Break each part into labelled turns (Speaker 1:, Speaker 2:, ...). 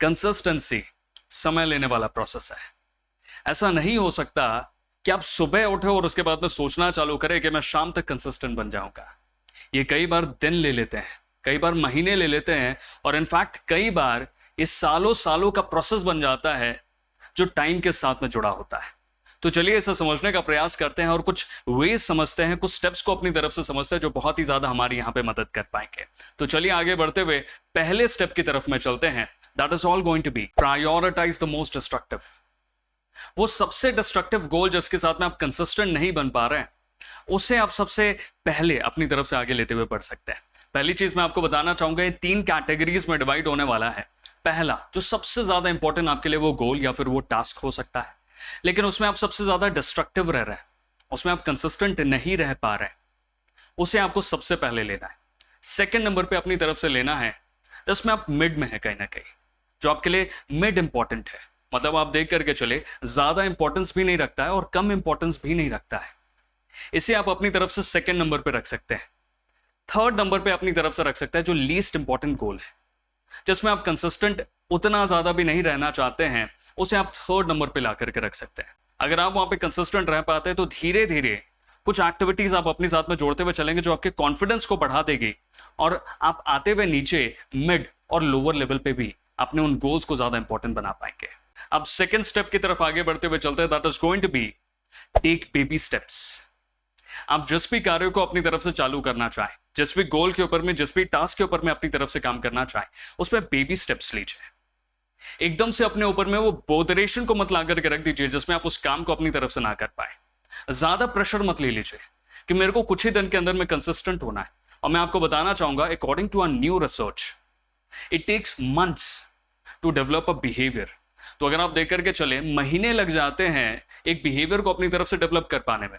Speaker 1: Consistency समय लेने वाला प्रोसेस है। ऐसा नहीं हो सकता कि आप सुबह उठे और उसके बाद में सोचना चालू करें कि मैं शाम तक कंसिस्टेंट बन जाऊंगा। ये कई बार दिन ले लेते हैं, कई बार महीने ले लेते हैं, और इनफैक्ट कई बार इस सालों सालों का प्रोसेस बन जाता है जो टाइम के साथ में जुड़ा होता है। तो चलिए इसे समझने का प्रयास करते हैं और कुछ वेज समझते हैं, कुछ स्टेप्स को अपनी तरफ से समझते हैं जो बहुत ही ज्यादा हमारी यहाँ पे मदद कर पाएंगे। तो चलिए आगे बढ़ते हुए पहले स्टेप की तरफ में चलते हैं। That is all going to be prioritise the most destructive. वो सबसे डिस्ट्रक्टिव गोल जिसके साथ में आप कंसिस्टेंट नहीं बन पा रहे हैं, उसे आप सबसे पहले अपनी तरफ से आगे लेते हुए बढ़ सकते हैं। पहली चीज मैं आपको बताना चाहूंगा, ये 3 कैटेगरीज में डिवाइड होने वाला है। पहला, जो सबसे ज्यादा इंपॉर्टेंट आपके लिए वो गोल या फिर वो टास्क हो सकता है, लेकिन उसमें आप सबसे ज्यादा डिस्ट्रक्टिव रह रहे हैं, उसमें आप कंसिस्टेंट नहीं रह पा रहे हैं, उसे आपको सबसे पहले लेना है। सेकेंड नंबर पे अपनी तरफ से लेना है जिसमें आप मिड में है, कहीं ना कहीं जो आपके लिए मिड इंपॉर्टेंट है, मतलब आप देख करके चले ज्यादा इंपॉर्टेंस भी नहीं रखता है और कम इंपॉर्टेंस भी नहीं रखता है। इसे आप अपनी तरफ से सेकेंड नंबर पे रख सकते हैं। थर्ड नंबर पे अपनी तरफ से रख सकते हैं जो लीस्ट इंपॉर्टेंट गोल है, जिसमें आप कंसिस्टेंट उतना ज्यादा भी नहीं रहना चाहते हैं, उसे आप थर्ड नंबर पे ला करके रख सकते हैं। अगर आप वहां पे कंसिस्टेंट रह पाते हैं तो धीरे धीरे कुछ एक्टिविटीज आप अपने साथ में जोड़ते हुए चलेंगे जो आपके कॉन्फिडेंस को बढ़ा देगी, और आप आते हुए नीचे मिड और लोअर लेवल पे भी अपने उन गोल्स को ज्यादा इंपॉर्टेंट बना पाएंगे। अब सेकेंड स्टेप की तरफ आगे बढ़ते हुए चलते हैं। That is going to be take baby steps. आप जिस भी कार्य को अपनी तरफ से चालू करना चाहें, जिस भी गोल के ऊपर में, जिस भी टास्क के ऊपर में अपनी तरफ से काम करना चाहें, उसमें बेबी स्टेप्स लीजिए। एकदम से अपने ऊपर में वो बोदरेशन को मत ला करके रख दीजिए जिसमें आप उस काम को अपनी तरफ से ना कर पाए। ज्यादा प्रेशर मत ले लीजिए कि मेरे को कुछ ही दिन के अंदर में कंसिस्टेंट होना है। और मैं आपको बताना चाहूंगा, according to a new research, it takes months to develop a behaviour. तो अगर आप देख करके चले, महीने लग जाते हैं एक बिहेवियर को अपनी तरफ से डेवलप कर पाने में।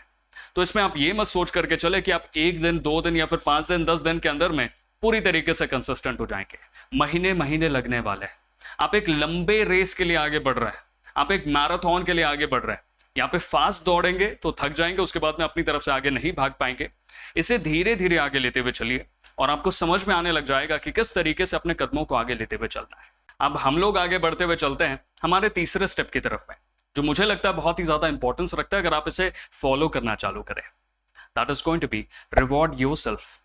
Speaker 1: तो इसमें आप ये मत सोच करके चले कि आप 1 दिन, 2 दिन या फिर 5 दिन, 10 दिन के अंदर में पूरी तरीके से कंसिस्टेंट हो जाएंगे। महीने महीने लगने वाले हैं। आप एक लंबे रेस के लिए आगे बढ़ रहे हैं, आप एक मैराथन के लिए आगे बढ़ रहे हैं। यहाँ पे फास्ट दौड़ेंगे तो थक जाएंगे, उसके बाद में अपनी तरफ से आगे नहीं भाग पाएंगे। इसे धीरे धीरे आगे लेते हुए चलिए और आपको समझ में आने लग जाएगा कि किस तरीके से अपने कदमों को आगे लेते हुए चलना है। अब हम लोग आगे बढ़ते हुए चलते हैं हमारे तीसरे स्टेप की तरफ में, जो मुझे लगता है बहुत ही ज्यादा इंपॉर्टेंस रखता है अगर आप इसे फॉलो करना चालू करें। That is going to be reward yourself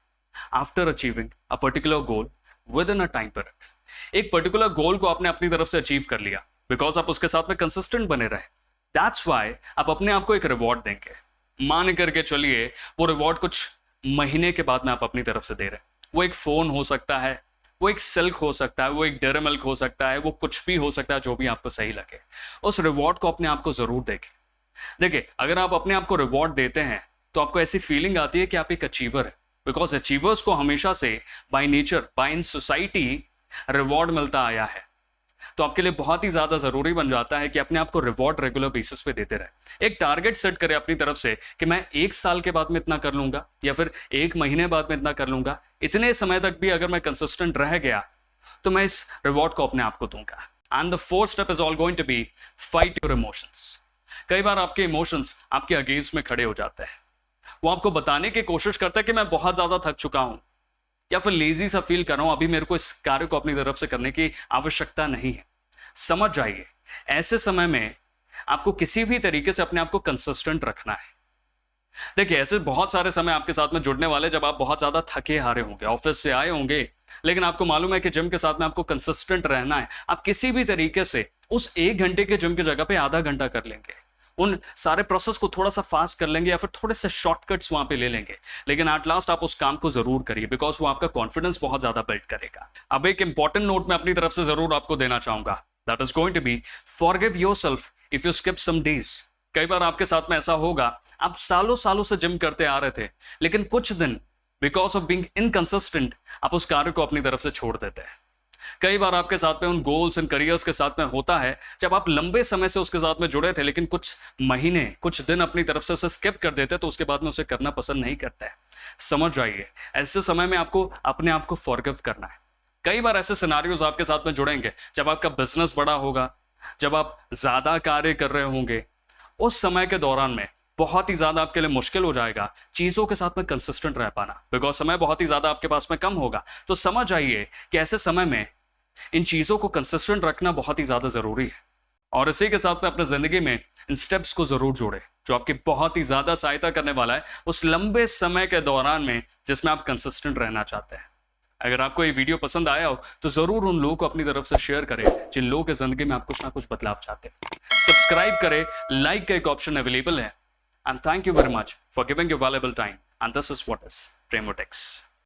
Speaker 1: after achieving a particular goal within a time period. एक पर्टिकुलर गोल को आपने अपनी तरफ से अचीव कर लिया, बिकॉज आप उसके साथ में कंसिस्टेंट बने रहे। दैट्स वाई आप अपने आप को एक रिवॉर्ड देंगे। मान करके चलिए वो रिवॉर्ड कुछ महीने के बाद में आप अपनी तरफ से दे रहे हैं। वो एक फोन हो सकता है, वो एक सिल्क हो सकता है, वो एक डेयरी मिल्क हो सकता है, वो कुछ भी हो सकता है, जो भी आपको सही लगे। उस रिवॉर्ड को अपने आप को जरूर देखें। देखिए, अगर आप अपने आप को रिवॉर्ड देते हैं तो आपको ऐसी फीलिंग आती है कि आप एक अचीवर है, बिकॉज अचीवर्स को हमेशा से by nature, by in society reward मिलता आया है। तो आपके लिए बहुत ही ज्यादा जरूरी बन जाता है कि अपने आप को रिवॉर्ड रेगुलर बेसिस पे देते रहे। एक टारगेट सेट करें अपनी तरफ से कि मैं 1 साल के बाद में इतना कर लूंगा या फिर 1 महीने बाद में इतना कर लूंगा। इतने समय तक भी अगर मैं कंसिस्टेंट रह गया तो मैं इस रिवॉर्ड को अपने आप को दूंगा। And the fourth step is all going to be fight your emotions. कई बार आपके इमोशंस आपके अगेंस्ट में खड़े हो जाते हैं। वो आपको बताने की कोशिश करता है कि मैं बहुत ज्यादा थक चुका हूं या फिर लेजी सा फील कर रहा हूं, अभी मेरे को इस कार्य को अपनी तरफ से करने की आवश्यकता नहीं है। समझ जाइए, ऐसे समय में आपको किसी भी तरीके से अपने आप को कंसिस्टेंट रखना है। देखिए, ऐसे बहुत सारे समय आपके साथ में जुड़ने वाले जब आप बहुत ज्यादा थके हारे होंगे, ऑफिस से आए होंगे, लेकिन आपको मालूम है कि जिम के साथ में आपको कंसिस्टेंट रहना है। आप किसी भी तरीके से उस 1 घंटे के जिम की जगह पे आधा घंटा कर लेंगे, उन सारे प्रोसेस को थोड़ा सा फास्ट कर लेंगे या फिर थोड़े से शॉर्टकट्स वहां पे ले लेंगे, लेकिन एट लास्ट आप उस काम को जरूर करिए, बिकॉज वो आपका कॉन्फिडेंस बहुत ज्यादा बिल्ड करेगा। अब एक इंपॉर्टेंट नोट मैं अपनी तरफ से जरूर आपको देना चाहूंगा, that is going to be forgive yourself if you skip some days. कई बार आपके साथ में ऐसा होगा, आप सालों सालों से जिम करते आ रहे थे, लेकिन कुछ दिन बिकॉज ऑफ बीइंग इनकंसिस्टेंट आप उस कार्य को अपनी तरफ से छोड़ देते हैं। कई बार आपके साथ में उन गोल्स एंड करियर्स के साथ में होता है जब आप लंबे समय से उसके साथ में जुड़े थे, लेकिन कुछ महीने, कुछ दिन अपनी तरफ से उसे स्किप कर देते, तो उसके बाद में उसे करना पसंद नहीं करता है। समझ जाइए, ऐसे समय में आपको अपने आप को फॉरगिव करना है। कई बार ऐसे सिनारियोज आपके साथ में जुड़ेंगे जब आपका बिजनेस बड़ा होगा, जब आप ज्यादा कार्य कर रहे होंगे। उस समय के दौरान में बहुत ही ज्यादा आपके लिए मुश्किल हो जाएगा चीजों के साथ में कंसिस्टेंट रह पाना, बिकॉज समय बहुत ही ज्यादा आपके पास में कम होगा। तो समझ आइए कि ऐसे समय में इन चीज़ों को कंसिस्टेंट रखना बहुत ही ज़्यादा ज़रूरी है। और इसी के साथ में अपने ज़िंदगी में इन स्टेप्स को ज़रूर जोड़ें जो आपकी बहुत ही ज़्यादा सहायता करने वाला है उस लंबे समय के दौरान में जिसमें आप कंसिस्टेंट रहना चाहते हैं। अगर आपको ये वीडियो पसंद आया हो तो ज़रूर उन लोगों को अपनी तरफ से शेयर करें जिन लोगों के ज़िंदगी में आप कुछ ना कुछ बदलाव चाहते हैं। सब्सक्राइब करें, लाइक का एक ऑप्शन अवेलेबल है। And thank you very much for giving your valuable time. And this is what is प्रेमोटेक्स।